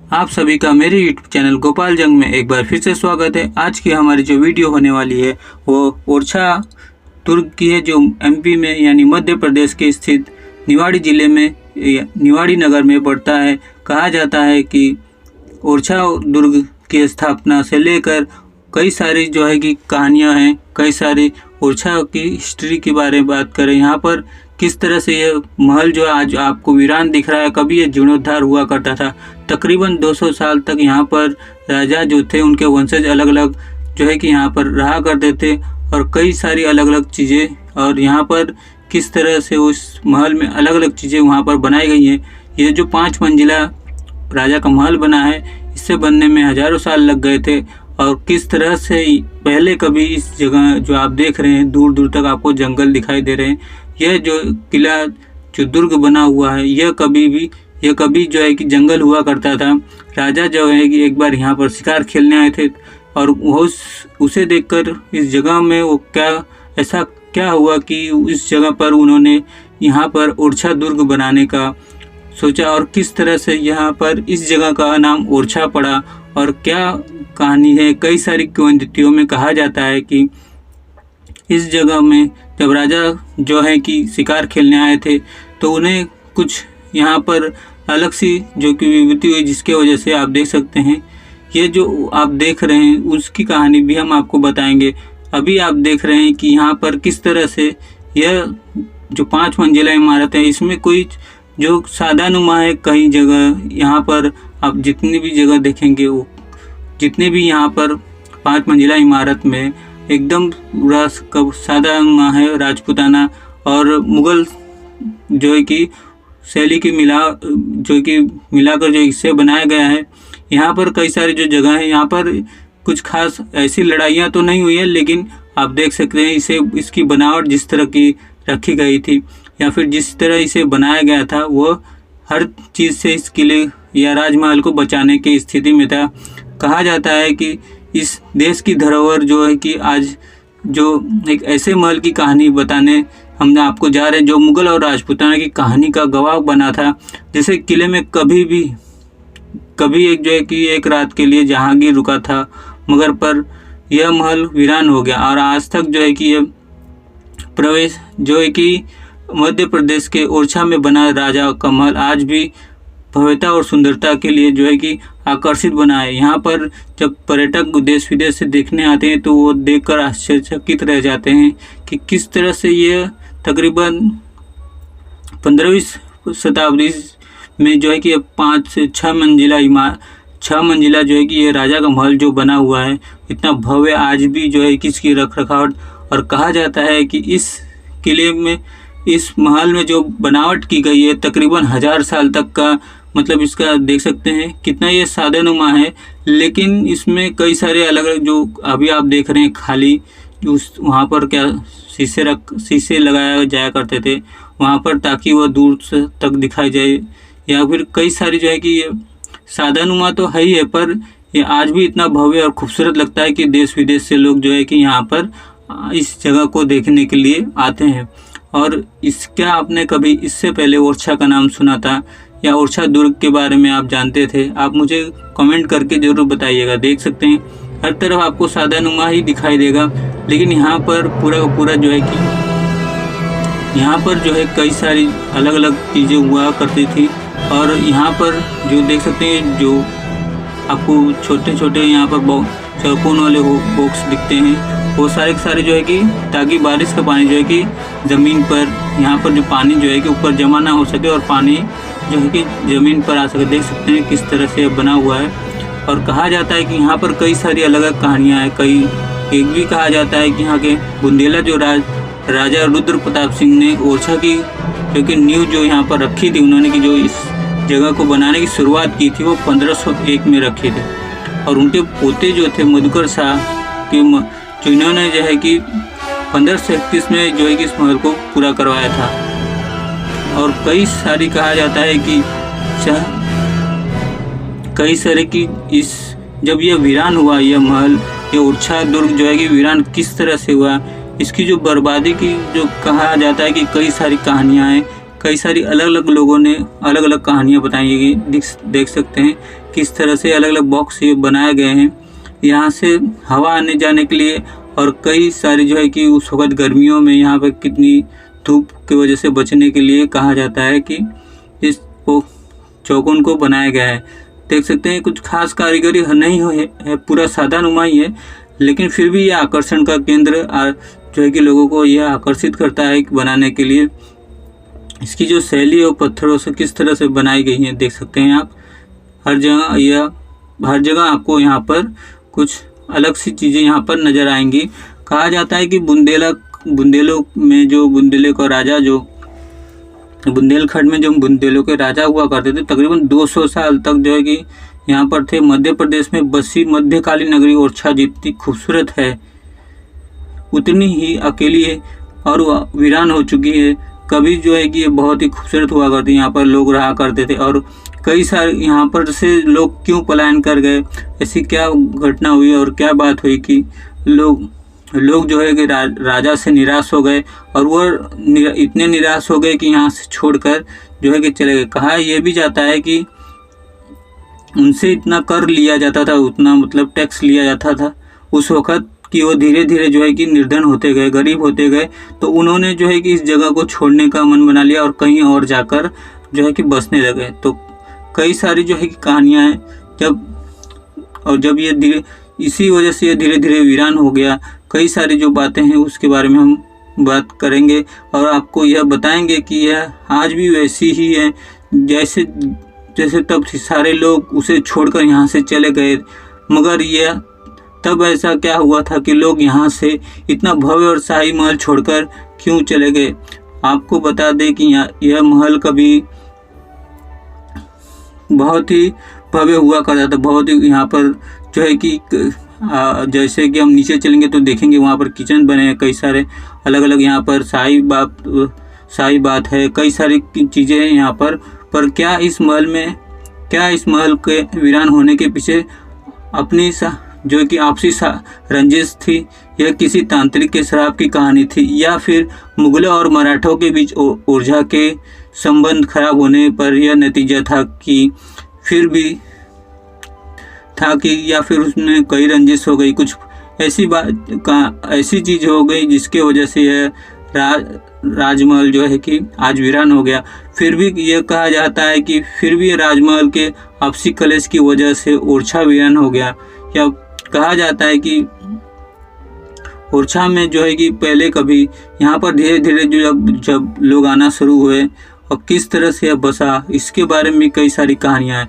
आप सभी का मेरे यूट्यूब चैनल गोपाल जंग में एक बार फिर से स्वागत है। आज की हमारी जो वीडियो होने वाली है वो ओरछा दुर्ग की है, जो एमपी में यानी मध्य प्रदेश के स्थित निवाड़ी ज़िले में निवाड़ी नगर में पड़ता है। कहा जाता है कि ओरछा दुर्ग की स्थापना से लेकर कई सारी जो है कि कहानियाँ हैं, कई सारी ओरछा की हिस्ट्री के बारे में बात करें। यहाँ पर किस तरह से यह महल जो आज आपको वीरान दिख रहा है, कभी यह जीर्णोद्धार हुआ करता था। तकरीबन 200 साल तक यहाँ पर राजा जो थे उनके वंशज अलग अलग जो है कि यहाँ पर रहा करते थे, और कई सारी अलग अलग चीज़ें, और यहाँ पर किस तरह से उस महल में अलग अलग चीज़ें वहाँ पर बनाई गई हैं। ये जो 5 मंजिला राजा का महल बना है, इससे बनने में हज़ारों साल लग गए थे। और किस तरह से पहले कभी इस जगह जो आप देख रहे हैं, दूर दूर तक आपको जंगल दिखाई दे रहे हैं। यह जो किला जो दुर्ग बना हुआ है, यह कभी जो है कि जंगल हुआ करता था। राजा जो है कि एक बार यहाँ पर शिकार खेलने आए थे, और वो उसे देखकर इस जगह में वो ऐसा क्या हुआ कि इस जगह पर उन्होंने यहाँ पर ओरछा दुर्ग बनाने का सोचा, और किस तरह से यहाँ पर इस जगह का नाम ओरछा पड़ा और क्या कहानी है। कई सारी किंवदंतियों में कहा जाता है कि इस जगह में जब राजा जो है कि शिकार खेलने आए थे, तो उन्हें कुछ यहाँ पर अलग सी जो कि विभूति हुई, जिसके वजह से आप देख सकते हैं ये जो आप देख रहे हैं उसकी कहानी भी हम आपको बताएंगे। अभी आप देख रहे हैं कि यहाँ पर किस तरह से यह जो 5 मंजिला इमारत है, इसमें कोई जो सादानुमा है। कई जगह यहाँ पर आप जितनी भी जगह देखेंगे, वो जितने भी यहाँ पर 5 मंजिला इमारत में एकदम पूरा सादानुमा है, राजपूताना और मुग़ल जो है कि शैली की मिलाकर जो इससे बनाया गया है। यहाँ पर कई सारी जो जगह है, यहाँ पर कुछ खास ऐसी लड़ाइयाँ तो नहीं हुई है, लेकिन आप देख सकते हैं इसकी बनावट जिस तरह की रखी गई थी, या फिर जिस तरह इसे बनाया गया था, वो हर चीज़ से इस किले या राजमहल को बचाने की स्थिति में था। कहा जाता है कि इस देश की धरोहर जो है कि आज जो एक ऐसे महल की कहानी बताने हम आपको जा रहे हैं, जो मुग़ल और राजपूताना की कहानी का गवाह बना था। जैसे किले में कभी एक जो है कि एक रात के लिए जहांगीर रुका था, मगर पर यह महल वीरान हो गया, और आज तक जो है कि यह प्रवेश जो है कि मध्य प्रदेश के ओरछा में बना राजा का महल आज भी भव्यता और सुंदरता के लिए जो है कि आकर्षित बना है। यहाँ पर जब पर्यटक देश विदेश से देखने आते हैं, तो वो देखकर आश्चर्यचकित रह जाते हैं कि किस तरह से यह तकरीबन 15वीं शताब्दी में जो है कि 5 से 6 मंजिला जो है कि ये राजा का महल जो बना हुआ है, इतना भव्य आज भी जो है कि इसकी रख रखाव। और कहा जाता है कि इस किले में, इस महल में जो बनावट की गई है, तकरीबन 1000 साल तक का, मतलब इसका देख सकते हैं कितना ये सादानुमा है। लेकिन इसमें कई सारे अलग अलग जो अभी आप देख रहे हैं खाली, वहाँ पर क्या शीशे लगाया जाया करते थे वहाँ पर, ताकि वह दूर से तक दिखाई जाए। या फिर कई सारी जो है कि ये सादानुमा तो है ही है, पर ये आज भी इतना भव्य और खूबसूरत लगता है कि देश विदेश से लोग जो है कि यहाँ पर इस जगह को देखने के लिए आते हैं। और क्या आपने कभी इससे पहले ओरछा का नाम सुना था, या ओरछा दुर्ग के बारे में आप जानते थे? आप मुझे कमेंट करके ज़रूर बताइएगा। देख सकते हैं हर तरफ आपको सादानुमा ही दिखाई देगा, लेकिन यहाँ पर पूरा का पूरा जो है कि यहाँ पर जो है कई सारी अलग अलग चीज़ें हुआ करती थी। और यहाँ पर जो देख सकते हैं, जो आपको छोटे छोटे यहाँ पर चौकोन वाले बॉक्स दिखते हैं, वो सारे के सारे जो है कि ताकि बारिश का पानी जो है कि ज़मीन पर, यहाँ पर जो पानी जो है कि ऊपर जमा ना हो सके और पानी जो है कि ज़मीन पर आ सके। देख सकते हैं किस तरह से बना हुआ है। और कहा जाता है कि यहाँ पर कई सारी अलग अलग कहानियाँ हैं। एक भी कहा जाता है कि यहाँ के बुंदेला जो राजा रुद्र प्रताप सिंह ने ओरछा की जो कि नींव जो यहाँ पर रखी थी, उन्होंने कि जो इस जगह को बनाने की शुरुआत की थी, वो 1501 में रखे थे। और उनके पोते जो थे मधुकर शाह के, जो इन्होंने जो है कि 1531 में जो है कि इस महल को पूरा करवाया था। और कई सारी कहा जाता है कि कई सारे की जब यह वीरान हुआ, यह महल, ये ओरछा दुर्ग जो है कि वीरान किस तरह से हुआ, इसकी जो बर्बादी की जो कहा जाता है कि कई सारी कहानियाँ हैं, कई सारी अलग अलग लोगों ने अलग अलग कहानियाँ बताई गई। देख सकते हैं किस तरह से अलग अलग बॉक्स ये बनाए गए हैं यहाँ से हवा आने जाने के लिए। और कई सारी जो है कि उस वक्त गर्मियों में यहाँ पर कितनी धूप की वजह से बचने के लिए कहा जाता है कि इस चौकोन को बनाया गया है। देख सकते हैं कुछ खास कारीगरी नहीं है, पूरा सादा नुमा ही है, लेकिन फिर भी यह आकर्षण का केंद्र जो है कि लोगों को यह आकर्षित करता है बनाने के लिए। इसकी जो शैली और पत्थरों से किस तरह से बनाई गई है देख सकते हैं आप। हर जगह आपको यहाँ पर कुछ अलग सी चीज़ें यहाँ पर नज़र आएंगी। कहा जाता है कि बुंदेलों में जो बुंदेले का राजा जो बुंदेलखंड में जो बुंदेलों के राजा हुआ करते थे, तकरीबन 200 साल तक जो है कि यहाँ पर थे। मध्य प्रदेश में बसी मध्यकालीन नगरी ओरछा जितनी खूबसूरत है उतनी ही अकेली है और वीरान हो चुकी है। कभी जो है कि ये बहुत ही खूबसूरत हुआ करती, यहाँ पर लोग रहा करते थे। और कई सारे यहाँ पर से लोग क्यों पलायन कर गए, ऐसी क्या घटना हुई और क्या बात हुई कि लोग जो है कि राजा से निराश हो गए और वो इतने निराश हो गए कि यहाँ से छोड़कर जो है कि चले गए। कहा यह भी जाता है कि उनसे इतना कर लिया जाता था, उतना मतलब टैक्स लिया जाता था उस वक़्त कि वो धीरे धीरे जो है कि निर्धन होते गए, गरीब होते गए। तो उन्होंने जो है कि इस जगह को छोड़ने का मन बना लिया और कहीं और जाकर जो है कि बसने लगे। तो कई सारी जो है कि कहानियाँ हैं जब ये इसी वजह से ये धीरे धीरे वीरान हो गया। कई सारी जो बातें हैं उसके बारे में हम बात करेंगे और आपको यह बताएंगे कि यह आज भी वैसी ही है जैसे तब सारे लोग उसे छोड़कर यहाँ से चले गए। मगर यह तब ऐसा क्या हुआ था कि लोग यहाँ से इतना भव्य और शाही महल छोड़कर क्यों चले गए। आपको बता दें कि यह महल कभी बहुत ही भव्य हुआ करता था, बहुत ही यहाँ पर जो है कि जैसे कि हम नीचे चलेंगे तो देखेंगे वहाँ पर किचन बने हैं, कई सारे अलग अलग यहाँ पर शाही बात है, कई सारी चीज़ें हैं यहाँ पर क्या इस महल के वीरान होने के पीछे अपनी जो कि आपसी रंजिश थी, यह किसी तांत्रिक के श्राप की कहानी थी, या फिर मुगलों और मराठों के बीच ऊर्जा के संबंध खराब होने पर यह नतीजा था कि या फिर उसमें कई रंजिश हो गई, कुछ ऐसी चीज़ हो गई जिसके वजह से यह राजमहल जो है कि आज वीरान हो गया। फिर भी यह कहा जाता है कि फिर भी राजमहल के आपसी कलेश की वजह से ओरछा वीरान हो गया। या कहा जाता है कि ओरछा में जो है कि पहले कभी यहाँ पर धीरे धीरे जब लोग आना शुरू हुए और किस तरह से बसा, इसके बारे में कई सारी कहानियाँ हैं।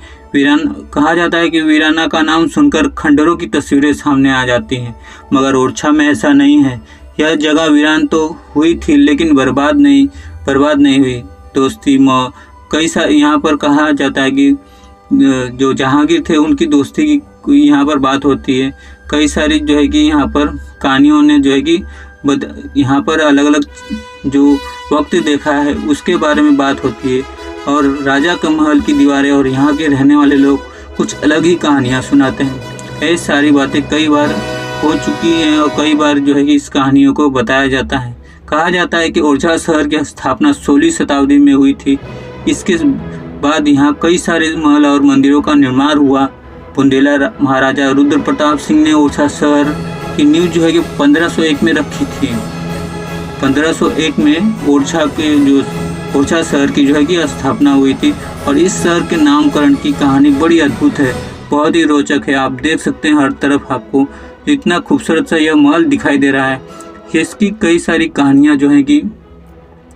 कहा जाता है कि वीराना का नाम सुनकर खंडरों की तस्वीरें सामने आ जाती हैं, मगर ओरछा में ऐसा नहीं है। यह जगह वीरान तो हुई थी लेकिन बर्बाद नहीं हुई। दोस्ती कई सारी यहाँ पर कहा जाता है कि जो जहांगीर थे उनकी दोस्ती की यहाँ पर बात होती है। कई सारी जो है कि यहाँ पर कहानियों ने जो है कि यहाँ पर अलग अलग जो वक्त देखा है उसके बारे में बात होती है। और राजा का महल की दीवारें और यहाँ के रहने वाले लोग कुछ अलग ही कहानियाँ सुनाते हैं। ये सारी बातें कई बार हो चुकी हैं और कई बार जो है कि इस कहानियों को बताया जाता है। कहा जाता है कि ओरछा शहर की स्थापना 16वीं शताब्दी में हुई थी। इसके बाद यहाँ कई सारे महल और मंदिरों का निर्माण हुआ। बुंदेला महाराजा रुद्र प्रताप सिंह ने ओरछा शहर की नींव जो है कि 1501 में रखी थी। 1501 में ओरछा शहर की जो है कि स्थापना हुई थी। और इस शहर के नामकरण की कहानी बड़ी अद्भुत है, बहुत ही रोचक है। आप देख सकते हैं हर तरफ आपको इतना खूबसूरत सा यह महल दिखाई दे रहा है। इसकी कई सारी कहानियाँ जो हैं कि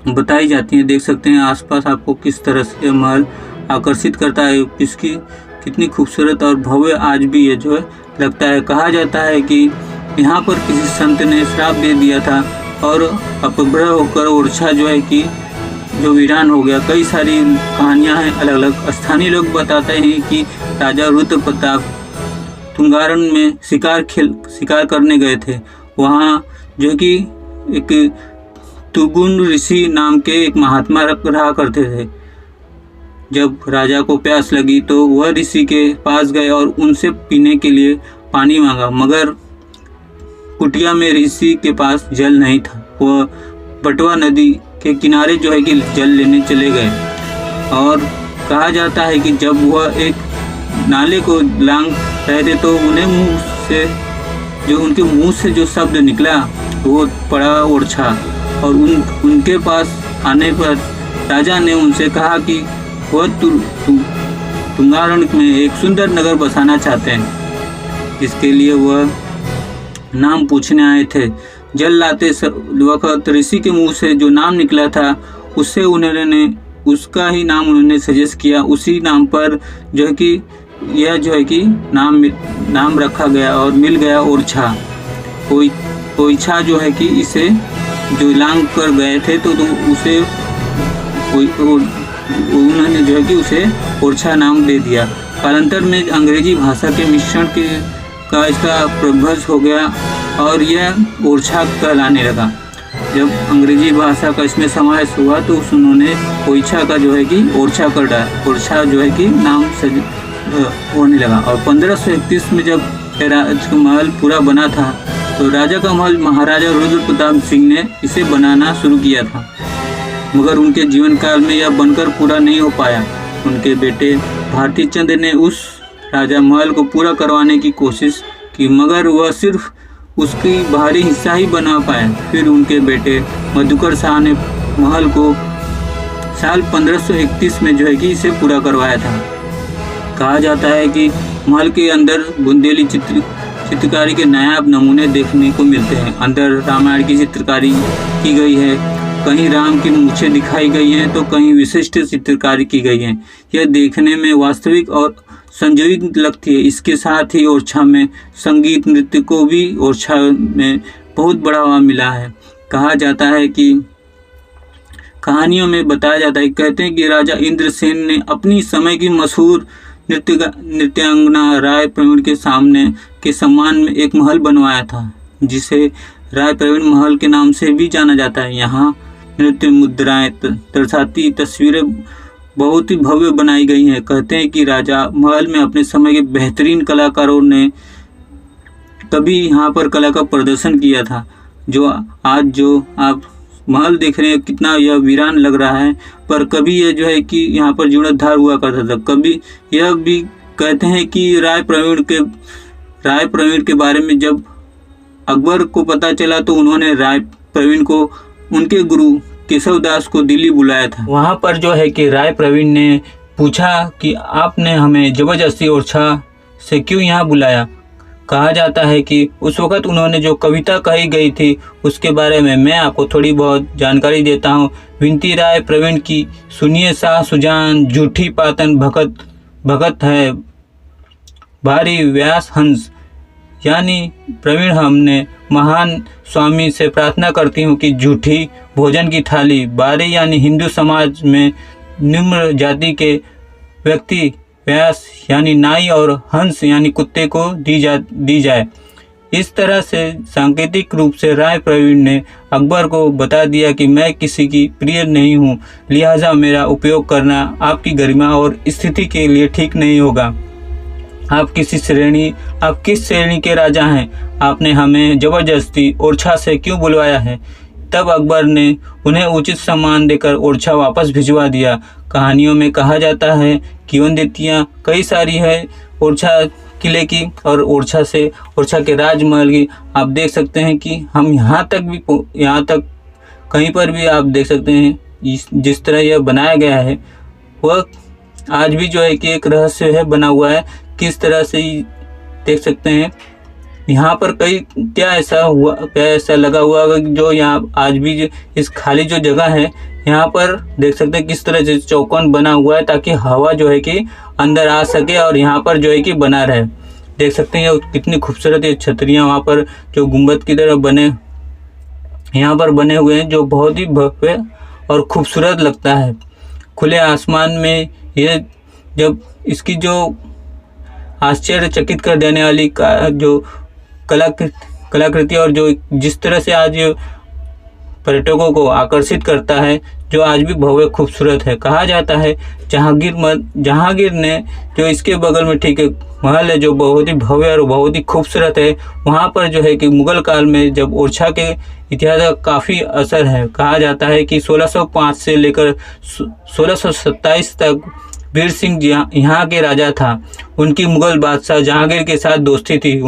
बताई जाती हैं। देख सकते हैं आसपास आपको किस तरह से यह महल आकर्षित करता है, इसकी कितनी खूबसूरत और भव्य आज भी ये जो है लगता है। कहा जाता है कि यहाँ पर किसी संत ने श्राप दे दिया था और अपभ्रह होकर ओरछा जो है कि जो वीरान हो गया। कई सारी कहानियाँ हैं अलग अलग। स्थानीय लोग बताते हैं कि राजा रुद्र प्रताप तुंगारण में शिकार करने गए थे। वहाँ जो कि एक तुगुन ऋषि नाम के एक महात्मा रहा करते थे। जब राजा को प्यास लगी तो वह ऋषि के पास गए और उनसे पीने के लिए पानी मांगा, मगर कुटिया में ऋषि के पास जल नहीं था। वह बटवा नदी के किनारे जो है कि जल लेने चले गए। और कहा जाता है कि जब वह एक नाले को लांग रहे थे तो उनके मुंह से जो शब्द निकला वो पड़ा ओरछा। और उनके पास आने पर राजा ने उनसे कहा कि वह तुंगारण में एक सुंदर नगर बसाना चाहते हैं, जिसके लिए वह नाम पूछने आए थे। जल लाते वक्त ऋषि के मुंह से जो नाम निकला था उसका ही नाम उन्होंने सजेस्ट किया। उसी नाम पर जो है कि नाम रखा गया और मिल गया ओरछा। ओरछा जो है कि इसे जो लांग कर गए थे तो उसे उन्होंने जो है कि उसे ओरछा नाम दे दिया। कालांतर में अंग्रेजी भाषा के मिश्रण का इसका प्रभव हो गया और यह ओरछा कहलाने लगा। जब अंग्रेजी भाषा का इसमें समावेश हुआ तो उन्होंने ओरछा का जो है कि ओरछा कर डाला। ओरछा जो है कि नाम होने लगा। और 1531 में जब राजमहल पूरा बना था तो राजा का महल महाराजा रुद्र प्रताप सिंह ने इसे बनाना शुरू किया था, मगर उनके जीवन काल में यह बनकर पूरा नहीं हो पाया। उनके बेटे भारती चंद ने उस राजा महल को पूरा करवाने की कोशिश की, मगर वह सिर्फ उसकी बाहरी हिस्सा ही बना पाया। फिर उनके बेटे मधुकर शाह ने महल को साल 1531 में जो है कि इसे पूरा करवाया था। कहा जाता है कि महल के अंदर बुंदेली चित्रकारी के नायाब नमूने देखने को मिलते हैं। अंदर रामायण की चित्रकारी की गई है, कहीं राम की मूछें दिखाई गई हैं तो कहीं विशिष्ट चित्रकारी की गई है। यह देखने में वास्तविक और संजीवित लगती है। इसके साथ ही ओरछा में संगीत नृत्य को भी ओरछा में बहुत बढ़ावा मिला है। कहा जाता है कि कहानियों में बताया जाता है, कहते हैं कि राजा इंद्रसेन ने अपनी समय की मशहूर नृत्यांगना राय प्रवीण के सम्मान में एक महल बनवाया था, जिसे राय प्रवीण महल के नाम से भी जाना जाता है। यहाँ नृत्य मुद्राएं दर्शाती तस्वीरें बहुत ही भव्य बनाई गई हैं। कहते हैं कि राजा महल में अपने समय के बेहतरीन कलाकारों ने कभी यहाँ पर कला का प्रदर्शन किया था। जो आप महल देख रहे हैं कितना यह वीरान लग रहा है, पर कभी यह जो है कि यहाँ पर जीर्णोद्धार हुआ करता था। कभी यह भी कहते हैं कि राय प्रवीण के बारे में जब अकबर को पता चला तो उन्होंने राय प्रवीण को उनके गुरु केशव दास को दिल्ली बुलाया था। वहाँ पर जो है कि राय प्रवीण ने पूछा कि आपने हमें जबरदस्ती ओरछा से क्यों यहाँ बुलाया। कहा जाता है कि उस वक़्त उन्होंने जो कविता कही गई थी उसके बारे में मैं आपको थोड़ी बहुत जानकारी देता हूँ। विनती राय प्रवीण की सुनिए शाह सुजान, झूठी पातन भगत है भारी व्यास हंस। यानी प्रवीण, हमने महान स्वामी से प्रार्थना करती हूँ कि झूठी भोजन की थाली बारी यानी हिंदू समाज में निम्न जाति के व्यक्ति व्यास यानी नाई और हंस यानी कुत्ते को दी जाए। इस तरह से सांकेतिक रूप से राय प्रवीण ने अकबर को बता दिया कि मैं किसी की प्रिय नहीं हूँ, लिहाजा मेरा उपयोग करना आपकी गरिमा और स्थिति के लिए ठीक नहीं होगा। आप किस श्रेणी के राजा हैं? आपने हमें जबरदस्ती ओरछा से क्यों बुलवाया है? तब अकबर ने उन्हें उचित सम्मान देकर ओरछा वापस भिजवा दिया। कहानियों में कहा जाता है किंवदंतियाँ कई सारी है ओरछा किले की और ओरछा के राजमहल की। आप देख सकते हैं कि हम यहाँ तक कहीं पर भी आप देख सकते हैं जिस तरह यह बनाया गया है वह आज भी जो है कि एक रहस्य है बना हुआ है। किस तरह से देख सकते हैं यहाँ पर क्या ऐसा लगा हुआ होगा जो यहाँ आज भी इस खाली जो जगह है यहाँ पर देख सकते हैं किस तरह से चौकोन बना हुआ है ताकि हवा जो है कि अंदर आ सके और यहाँ पर जो है कि बना रहे। देख सकते हैं कितनी खूबसूरत ये छतरियाँ वहाँ पर जो गुंबद की तरह यहाँ पर बने हुए हैं, जो बहुत ही भव्य और खूबसूरत लगता है। खुले आसमान में ये जब इसकी जो आश्चर्यचकित कर देने वाली जो कलाकृति और जो जिस तरह से आज पर्यटकों को आकर्षित करता है, जो आज भी भव्य खूबसूरत है। कहा जाता है जहांगीर ने जो इसके बगल में ठीक एक महल है जो बहुत ही भव्य और बहुत ही खूबसूरत है, वहाँ पर जो है कि मुगल काल में जब ओरछा के इतिहास का काफ़ी असर है। कहा जाता है कि 1605 से लेकर 1627 तक वीर सिंह यहाँ के राजा था। उनकी मुगल बादशाह जहांगीर के साथ दोस्ती थी।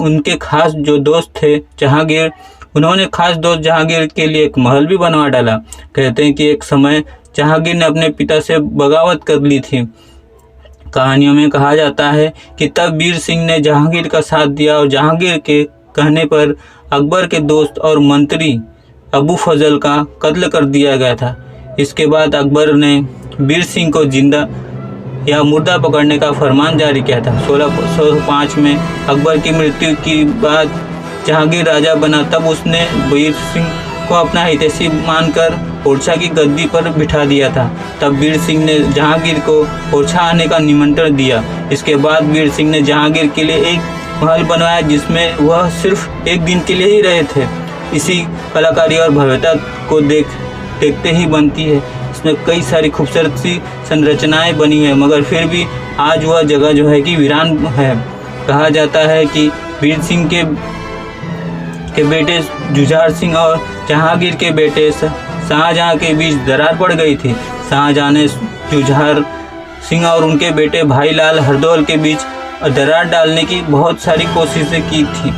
उनके खास जो दोस्त थे जहांगीर, उन्होंने खास दोस्त जहांगीर के लिए एक महल भी बनवा डाला। कहते हैं कि एक समय जहांगीर ने अपने पिता से बगावत कर ली थी। कहानियों में कहा जाता है कि तब वीर सिंह ने जहांगीर का साथ दिया और जहांगीर के कहने पर अकबर के दोस्त और मंत्री अबू फजल का कत्ल कर दिया गया था। इसके बाद अकबर ने वीर सिंह को जिंदा या मुर्दा पकड़ने का फरमान जारी किया था। 1605 में अकबर की मृत्यु के बाद जहांगीर राजा बना, तब उसने वीर सिंह को अपना हितैषी मानकर ओरछा की गद्दी पर बिठा दिया था। तब वीर सिंह ने जहांगीर को ओरछा आने का निमंत्रण दिया। इसके बाद वीर सिंह ने जहांगीर के लिए एक महल बनवाया जिसमें वह सिर्फ एक दिन के लिए ही रहे थे। इसी कलाकारी और भव्यता को देखते ही बनती है। इसमें कई सारी खूबसूरत सी संरचनाएं बनी है, मगर फिर भी आज वह जगह जो है कि वीरान है। कहा जाता है कि वीर सिंह के बेटे जुझार सिंह और जहांगीर के बेटे शाहजहां के बीच दरार पड़ गई थी। शाहजहां ने जुझार सिंह और उनके बेटे भाई लाल हरदौल के बीच दरार डालने की बहुत सारी कोशिशें की थी,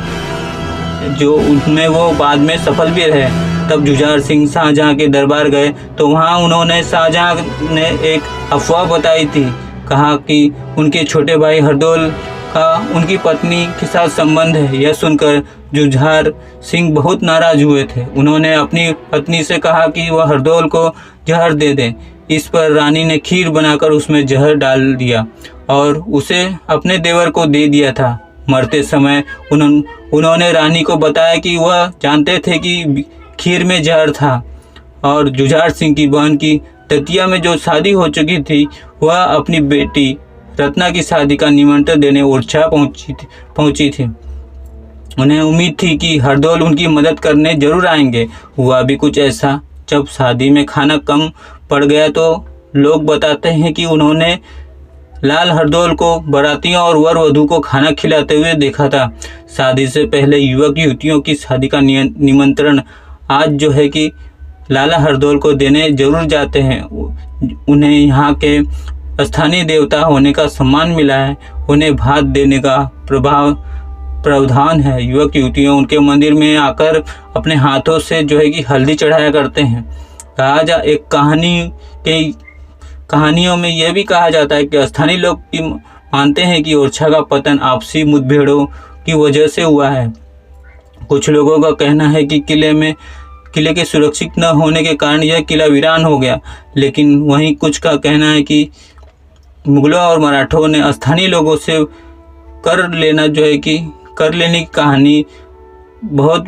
जो उनमें वो बाद में सफल भी रहे। तब जुझार सिंह शाहजहां के दरबार गए तो वहाँ उन्होंने शाहजहां ने एक अफवाह बताई थी। कहा कि उनके छोटे भाई हरदौल का उनकी पत्नी के साथ संबंध है। यह सुनकर जुझार सिंह बहुत नाराज हुए थे। उन्होंने अपनी पत्नी से कहा कि वह हरदौल को जहर दे दें। इस पर रानी ने खीर बनाकर उसमें जहर डाल दिया और उसे अपने देवर को दे दिया था। मरते समय उन्होंने रानी को बताया कि वह जानते थे कि खीर में जहर था। और जुझार सिंह की बहन की दतिया में जो शादी हो चुकी थी, वह अपनी बेटी रत्ना की शादी का निमंत्रण देने ओरछा पहुंची थी। उन्हें उम्मीद थी कि हरदौल उनकी मदद करने जरूर आएंगे। हुआ भी कुछ ऐसा। जब शादी में खाना कम पड़ गया तो लोग बताते हैं कि उन्होंने लाल हरदौल को बारातियों और वर वधू को खाना खिलाते हुए देखा था। शादी से पहले युवक युवतियों की शादी का निमंत्रण आज जो है कि लाला हरदौल को देने जरूर जाते हैं। उन्हें यहाँ के स्थानीय देवता होने का सम्मान मिला है। उन्हें भात देने का प्रावधान है। युवक युवतियों उनके मंदिर में आकर अपने हाथों से जो है कि हल्दी चढ़ाया करते हैं। एक कहानियों में यह भी कहा जाता है कि स्थानीय लोग मानते हैं कि ओरछा का पतन आपसी मुठभेड़ों की वजह से हुआ है। कुछ लोगों का कहना है कि किले के सुरक्षित न होने के कारण यह किला वीरान हो गया, लेकिन वहीं कुछ का कहना है कि मुगलों और मराठों ने स्थानीय लोगों से कर लेने की कहानी बहुत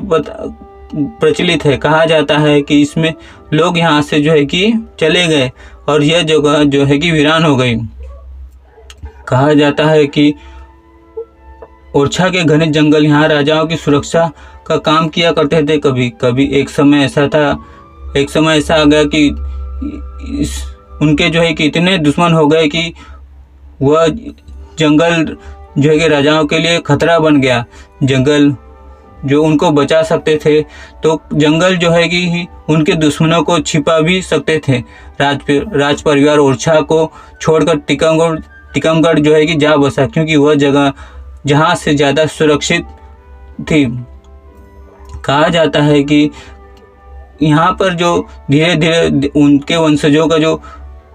प्रचलित है। कहा जाता है कि इसमें लोग यहाँ से जो है कि चले गए और यह जगह जो है कि वीरान हो गई। कहा जाता है कि ओरछा के घने जंगल यहाँ राजाओं की सुरक्षा का काम किया करते थे। कभी एक समय ऐसा आ गया कि उनके जो है कि इतने दुश्मन हो गए कि वह जंगल जो है कि राजाओं के लिए खतरा बन गया। जंगल जो उनको बचा सकते थे, तो जंगल जो है कि उनके दुश्मनों को छिपा भी सकते थे। राज परिवार ओरछा को छोड़कर टीकमगढ़ जो है कि जा बसा, क्योंकि वह जगह जहाँ से ज़्यादा सुरक्षित थी। कहा जाता है कि यहाँ पर जो धीरे धीरे उनके वंशजों का जो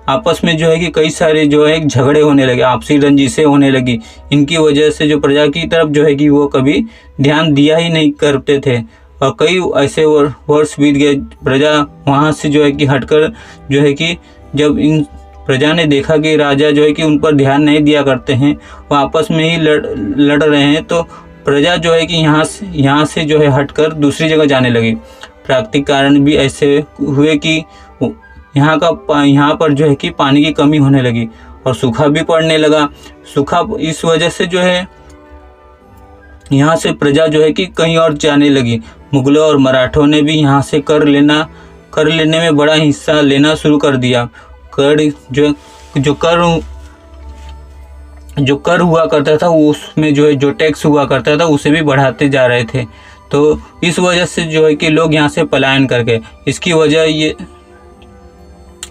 आपस में जो है कि कई सारे जो है झगड़े होने लगे, आपसी रंजिशें होने लगी। इनकी वजह से जो प्रजा की तरफ जो है कि वो कभी ध्यान दिया ही नहीं करते थे और कई ऐसे वर्ष बीत गए। प्रजा वहाँ से जो है कि हटकर जो है कि जब इन प्रजा ने देखा कि राजा जो है कि उन पर ध्यान नहीं दिया करते हैं, वो आपस में ही लड़ रहे हैं, तो प्रजा जो है कि यहाँ से जो है हटकर दूसरी जगह जाने लगी। प्राकृतिक कारण भी ऐसे हुए कि यहाँ पर जो है कि पानी की कमी होने लगी और सूखा भी पड़ने लगा। सूखा इस वजह से जो है यहाँ से प्रजा जो है कि कहीं और जाने लगी। मुगलों और मराठों ने भी यहाँ से कर लेना कर लेने में बड़ा हिस्सा लेना शुरू कर दिया। कर जो कर हुआ करता था उसमें जो है जो टैक्स हुआ करता था उसे भी बढ़ाते जा रहे थे। तो इस वजह से जो है कि लोग यहाँ से पलायन कर गए। इसकी वजह ये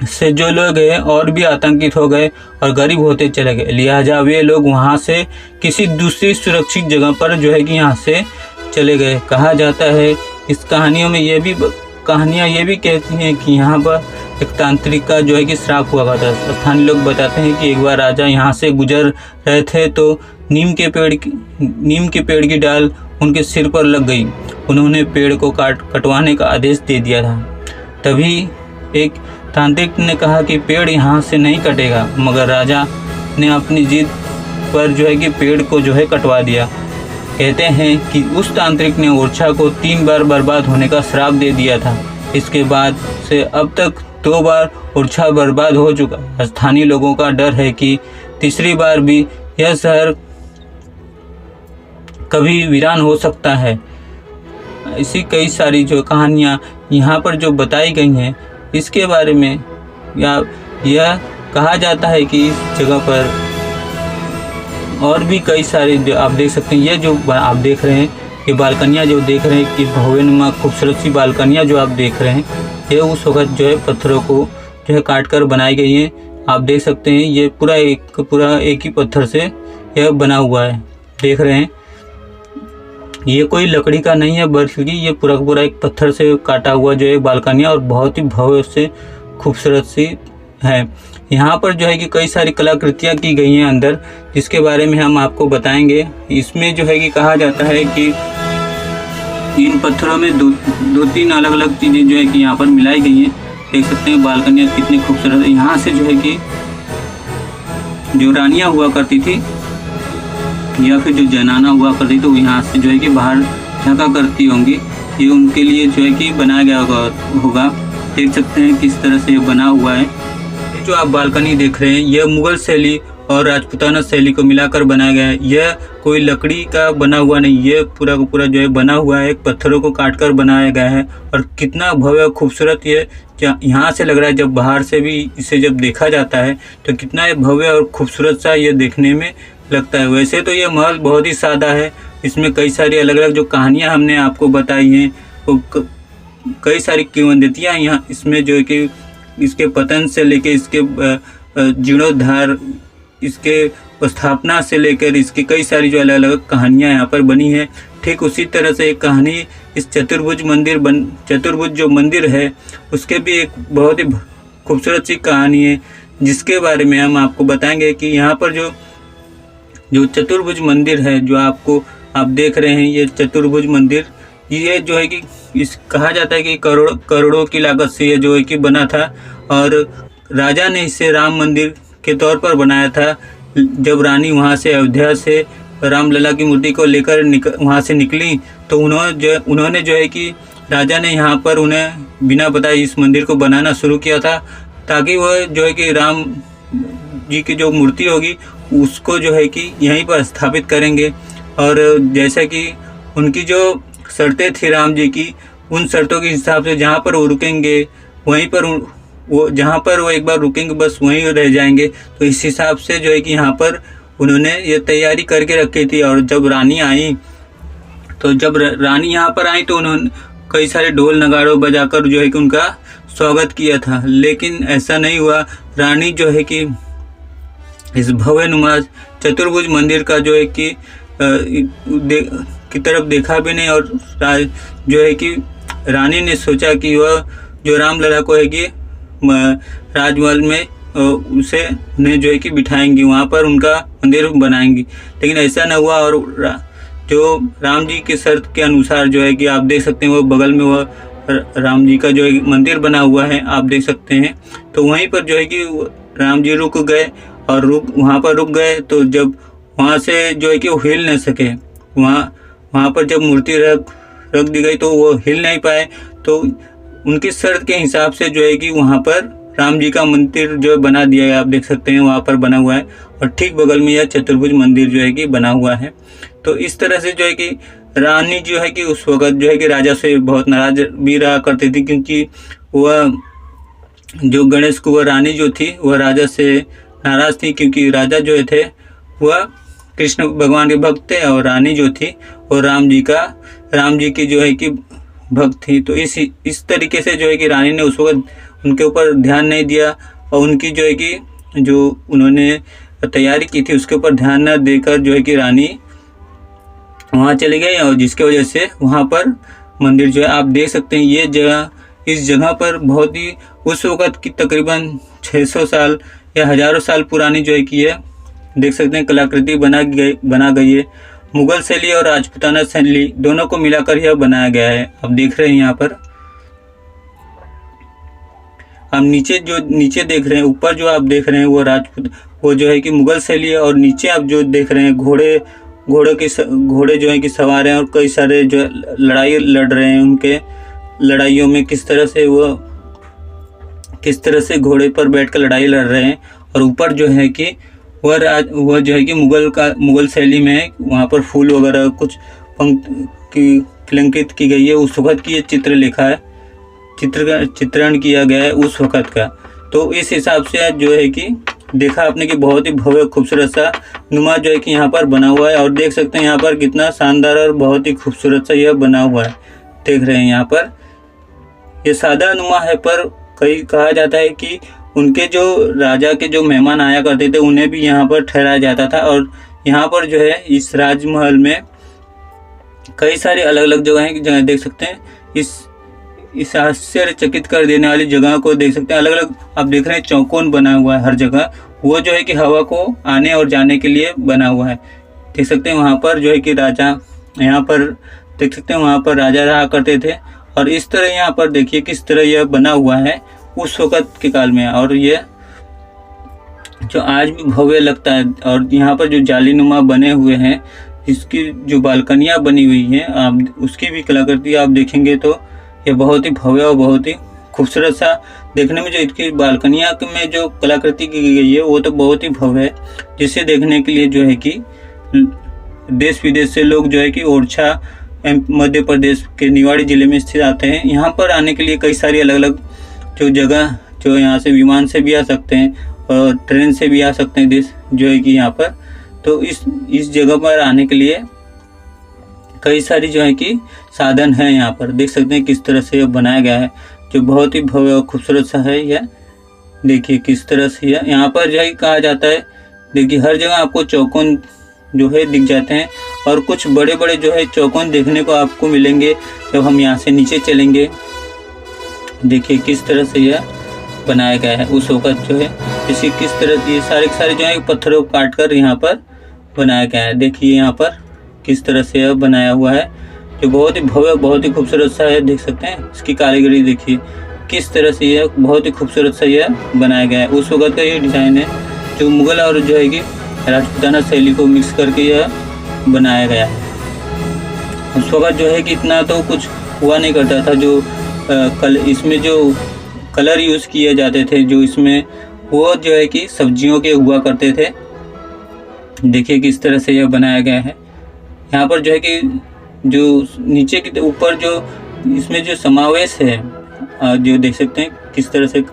से जो लोग हैं और भी आतंकित हो गए और गरीब होते चले गए। लिहाजा वे लोग वहाँ से किसी दूसरी सुरक्षित जगह पर जो है कि यहाँ से चले गए। कहा जाता है इस कहानियों में कहानियाँ ये भी कहती हैं कि यहाँ पर एक तांत्रिक का जो है कि श्राप हुआ करता था। स्थानीय लोग बताते हैं कि एक बार राजा यहाँ से गुजर रहे थे तो नीम के पेड़ की डाल उनके सिर पर लग गई। उन्होंने पेड़ को कटवाने का आदेश दे दिया था। तभी एक तांत्रिक ने कहा कि पेड़ यहाँ से नहीं कटेगा, मगर राजा ने अपनी जिद पर जो है कि पेड़ को जो है कटवा दिया। कहते हैं कि उस तांत्रिक ने ओरछा को 3 बार बर्बाद होने का श्राप दे दिया था। इसके बाद से अब तक 2 बार ओरछा बर्बाद हो चुका। स्थानीय लोगों का डर है कि तीसरी बार भी यह शहर कभी वीरान हो सकता है। ऐसी कई सारी जो कहानियाँ यहाँ पर जो बताई गई हैं इसके बारे में यह कहा जाता है कि इस जगह पर और भी कई सारे जो आप देख सकते हैं, ये जो आप देख रहे हैं ये बालकनियाँ जो देख रहे हैं कि भव्यनुमा खूबसूरत सी बालकनियाँ जो आप देख रहे हैं ये उस वक्त जो है पत्थरों को जो है काट कर बनाई गई है। आप देख सकते हैं ये पूरा एक ही पत्थर से यह बना हुआ है। देख रहे हैं ये कोई लकड़ी का नहीं है बल्कि ये पूरा एक पत्थर से काटा हुआ जो है बालकनियाँ और बहुत ही भव्य से खूबसूरत सी है। यहाँ पर जो है कि कई सारी कलाकृतियाँ की गई हैं अंदर, जिसके बारे में हम आपको बताएंगे। इसमें जो है कि कहा जाता है कि इन पत्थरों में दो तीन अलग अलग चीज़ें जो है कि यहाँ पर मिलाई गई हैं। देख सकते हैं बालकनियाँ कितनी खूबसूरत है। यहाँ से जो है कि जो रानियाँ हुआ करती थी या फिर जो जनाना हुआ करती तो यहाँ से जो है कि बाहर झाँका करती होंगी। ये उनके लिए जो है कि बनाया गया होगा। देख सकते हैं किस तरह से ये बना हुआ है। जो आप बालकनी देख रहे हैं यह मुगल शैली और राजपूताना शैली को मिलाकर बनाया गया है। यह कोई लकड़ी का बना हुआ नहीं, ये पूरा का पूरा जो है बना हुआ है, पत्थरों को काटकर बनाया गया है। और कितना भव्य खूबसूरत ये यहाँ से लग रहा है। जब बाहर से भी इसे जब देखा जाता है तो कितना ये भव्य और खूबसूरत सा ये देखने में लगता है। वैसे तो ये महल बहुत ही सादा है। इसमें कई सारी अलग अलग जो कहानियाँ हमने आपको बताई हैं वो कई सारी किंवदंतियाँ यहाँ इसमें जो है कि इसके पतन से लेकर इसके जीर्णोद्धार, इसके स्थापना से लेकर इसकी कई सारी जो अलग अलग कहानियाँ यहाँ पर बनी है। ठीक उसी तरह से एक कहानी इस चतुर्भुज जो मंदिर है उसके भी एक बहुत ही खूबसूरत सी कहानी है, जिसके बारे में हम आपको बताएंगे कि यहाँ पर जो चतुर्भुज मंदिर है जो आप देख रहे हैं, ये चतुर्भुज मंदिर ये जो है कि कहा जाता है कि करोड़ों की लागत से ये जो है कि बना था। और राजा ने इसे राम मंदिर के तौर पर बनाया था। जब रानी वहाँ से अयोध्या से रामलला की मूर्ति को लेकर वहाँ से निकली तो उन्होंने जो है कि राजा ने यहाँ पर उन्हें बिना बताए इस मंदिर को बनाना शुरू किया था, ताकि वह जो है कि राम जी की जो मूर्ति होगी उसको जो है कि यहीं पर स्थापित करेंगे। और जैसा कि उनकी जो शर्तें थी राम जी की, उन शर्तों के हिसाब से जहाँ पर वो रुकेंगे वहीं पर वो जहाँ पर वो एक बार रुकेंगे बस वहीं रह जाएंगे। तो इस हिसाब से जो है कि यहाँ पर उन्होंने ये तैयारी करके रखी थी। और जब रानी यहाँ पर आई तो उन्होंने कई सारे ढोल नगाड़ों बजाकर जो है कि उनका स्वागत किया था, लेकिन ऐसा नहीं हुआ। रानी जो है कि इस भव्य नुमा चतुर्भुज मंदिर का जो है कि की तरफ देखा भी नहीं। और जो है कि रानी ने सोचा कि वह जो रामलला को है कि राजमहल में उन्हें जो है कि बिठाएंगी, वहाँ पर उनका मंदिर बनाएंगी, लेकिन ऐसा न हुआ। और जो राम जी के शर्त के अनुसार जो है कि आप देख सकते हैं वो बगल में वह राम जी का जो है मंदिर बना हुआ है, आप देख सकते हैं। तो वहीं पर जो है कि राम जी रुक गए और वहाँ पर रुक गए। तो जब वहाँ से जो है कि वो हिल न सके, वहाँ पर जब मूर्ति रख दी गई तो वो हिल नहीं पाए। तो उनकी शर्त के हिसाब से जो है कि वहाँ पर राम जी का मंदिर जो बना दिया है, आप देख सकते हैं वहाँ पर बना हुआ है। और ठीक बगल में यह चतुर्भुज मंदिर जो है कि बना हुआ है। तो इस तरह से जो है कि रानी जो है कि उस वक़्त जो है कि राजा से बहुत नाराज़ भी रहा करती थी, क्योंकि वह जो गणेश कुंवर रानी जो थी वह राजा से नाराज़ थी, क्योंकि राजा जो थे वह कृष्ण भगवान के भक्त थे और रानी जो थी वो राम जी की जो है कि भक्त थी। तो इस तरीके से जो है कि रानी ने उस वक्त उनके ऊपर ध्यान नहीं दिया और उनकी जो है कि जो उन्होंने तैयारी की थी उसके ऊपर ध्यान न देकर जो है कि रानी वहाँ चली गई, और जिसके वजह से वहाँ पर मंदिर जो है आप देख सकते हैं। ये जगह, इस जगह पर बहुत ही उस वक़्त की तकरीबन 600 साल या हज़ारों साल पुरानी जो है कि ये देख सकते हैं कलाकृति बना गई है। मुग़ल शैली और राजपूताना शैली दोनों को मिलाकर यह बनाया गया है। आप देख रहे हैं यहाँ पर, आप नीचे देख रहे हैं, ऊपर जो आप देख रहे हैं वो जो है कि मुग़ल शैली है, और नीचे आप जो देख रहे हैं घोड़े जो है कि सवार हैं और कई सारे जो लड़ाई लड़ रहे हैं। उनके लड़ाइयों में किस तरह से घोड़े पर बैठकर लड़ाई लड़ रहे हैं, और ऊपर जो है कि वह जो है कि मुग़ल शैली में है। वहाँ पर फूल वगैरह कुछ पंक्ति कलंकित की गई है। उस वक़्त की ये चित्रलेखा है, चित्रण किया गया है उस वक़्त का। तो इस हिसाब से जो है कि देखा आपने कि बहुत ही भव्य खूबसूरत सा नुमा जो है कि यहाँ पर बना हुआ है, और देख सकते हैं यहाँ पर कितना शानदार और बहुत ही खूबसूरत सा यह बना हुआ है। देख रहे हैं यहाँ पर ये सादा नुमा है, पर कहा जाता है कि उनके जो राजा के जो मेहमान आया करते थे उन्हें भी यहाँ पर ठहराया जाता था। और यहाँ पर जो है इस राजमहल में कई सारी अलग अलग जगह देख सकते हैं। इस आश्चर्यचकित कर देने वाली जगह को देख सकते हैं। अलग अलग आप देख रहे हैं चौकोन बना हुआ है हर जगह, वो जो है कि हवा को आने और जाने के लिए बना हुआ है। देख सकते हैं वहाँ पर जो है कि राजा, यहाँ पर देख सकते हैं वहाँ पर राजा रहा करते थे। और इस तरह यहाँ पर देखिए किस तरह यह बना हुआ है उस वक़्त के काल में, और ये जो आज भी भव्य लगता है। और यहाँ पर जो जालीनुमा बने हुए हैं, इसकी जो बालकनियाँ बनी हुई हैं, आप उसकी भी कलाकृति आप देखेंगे तो ये बहुत ही भव्य और बहुत ही खूबसूरत सा देखने में। जो इसकी बालकनियाँ में जो कलाकृति की गई है वो तो बहुत ही भव्य है, जिसे देखने के लिए जो है कि देश विदेश से लोग जो है कि ओरछा मध्य प्रदेश के निवाड़ी ज़िले में स्थित आते हैं। यहाँ पर आने के लिए कई सारी अलग अलग जो जगह, जो यहाँ से विमान से भी आ सकते हैं और ट्रेन से भी आ सकते हैं देश जो है कि यहाँ पर। तो इस जगह पर आने के लिए कई सारी जो है कि साधन है। यहाँ पर देख सकते हैं किस तरह से यह बनाया गया है, जो बहुत ही भव्य और खूबसूरत सा है। यह देखिए किस तरह से यहाँ पर जो है कहा जाता है, देखिए हर जगह आपको चौकोन जो है दिख जाते हैं, और कुछ बड़े बड़े जो है चौकोन देखने को आपको मिलेंगे जब हम यहाँ से नीचे चलेंगे। देखिए किस तरह से यह बनाया गया है उस वक़्त जो है, इसी किस तरह ये सारे जो है पत्थरों को काट कर यहाँ पर बनाया गया है। देखिए यहाँ पर किस तरह से यह बनाया हुआ है, जो बहुत ही भव्य बहुत ही खूबसूरत सा है। देख सकते हैं इसकी कारीगरी, देखिए किस तरह से यह बहुत ही खूबसूरत सा यह बनाया गया है। उस वक़्त का ये डिज़ाइन है जो मुग़ल और जो है कि राजपूताना शैली को मिक्स करके यह बनाया गया है। उस वक़्त जो है कि इतना तो कुछ हुआ नहीं करता था। जो इसमें जो कलर यूज़ किए जाते थे जो इसमें, वो जो है कि सब्जियों के हुआ करते थे। देखिए किस तरह से यह बनाया गया है। यहाँ पर जो है कि जो नीचे के ऊपर जो इसमें जो समावेश है, जो देख सकते हैं किस तरह से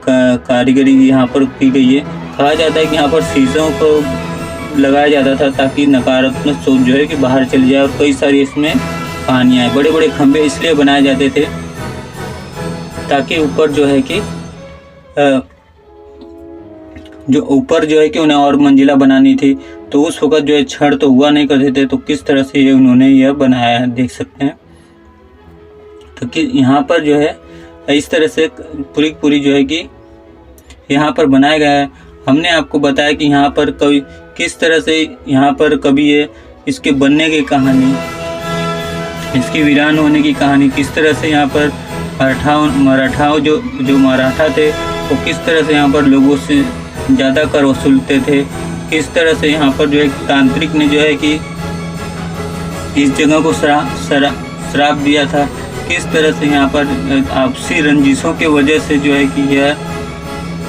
कारीगरी यहाँ पर की गई है। कहा जाता है कि यहाँ पर शीशों को लगाया जाता था ताकि नकारात्मक सोच जो है कि बाहर चली जाए, और कई सारी इसमें कहानियाँ हैं। बड़े बड़े खंभे इसलिए बनाए जाते थे ताकि ऊपर जो है कि जो ऊपर जो है कि उन्हें और मंजिला बनानी थी, तो उस वक़्त जो है छड़ तो हुआ नहीं करते थे। तो किस तरह से ये उन्होंने यह बनाया है देख सकते हैं। तो कि यहाँ पर जो है इस तरह से पूरी जो है कि यहाँ पर बनाया गया है। हमने आपको बताया कि यहाँ पर कभी किस तरह से यहाँ पर कभी ये इसके बनने की कहानी, इसकी वीरान होने की कहानी, किस तरह से यहाँ पर मराठाओं जो मराठा थे वो किस तरह से यहाँ पर लोगों से ज़्यादा कर वसूलते थे, किस तरह से यहाँ पर जो है तांत्रिक ने जो है कि इस जगह को श्राप दिया था, किस तरह से यहाँ पर आपसी रंजिशों के वजह से जो है कि यह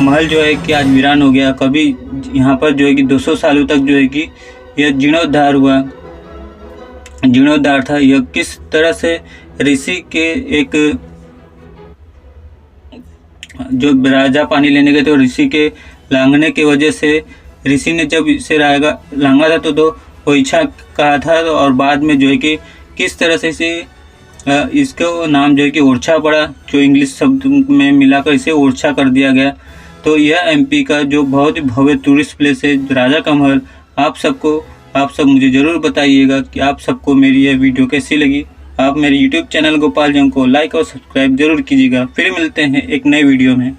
महल जो है कि आज वीरान हो गया। कभी यहाँ पर जो है कि 200 सालों तक जो है कि यह जीर्णोद्धार हुआ। जीर्णोद्धार था। यह किस तरह से ऋषि के एक जो राजा पानी लेने गए थे और ऋषि के लांघने की वजह से ऋषि ने जब इसे लांघा था तो वो इच्छा कहा था, और बाद में जो है कि किस तरह से इसे इसका नाम जो है कि ओरछा पड़ा, जो इंग्लिश शब्द में मिलाकर इसे ओरछा कर दिया गया। तो यह एमपी का जो बहुत ही भव्य टूरिस्ट प्लेस है राजा का महल। आप सब मुझे ज़रूर बताइएगा कि आप सबको मेरी यह वीडियो कैसी लगी। आप मेरे यूट्यूब चैनल गोपाल जंग को लाइक और सब्सक्राइब जरूर कीजिएगा। फिर मिलते हैं एक नए वीडियो में।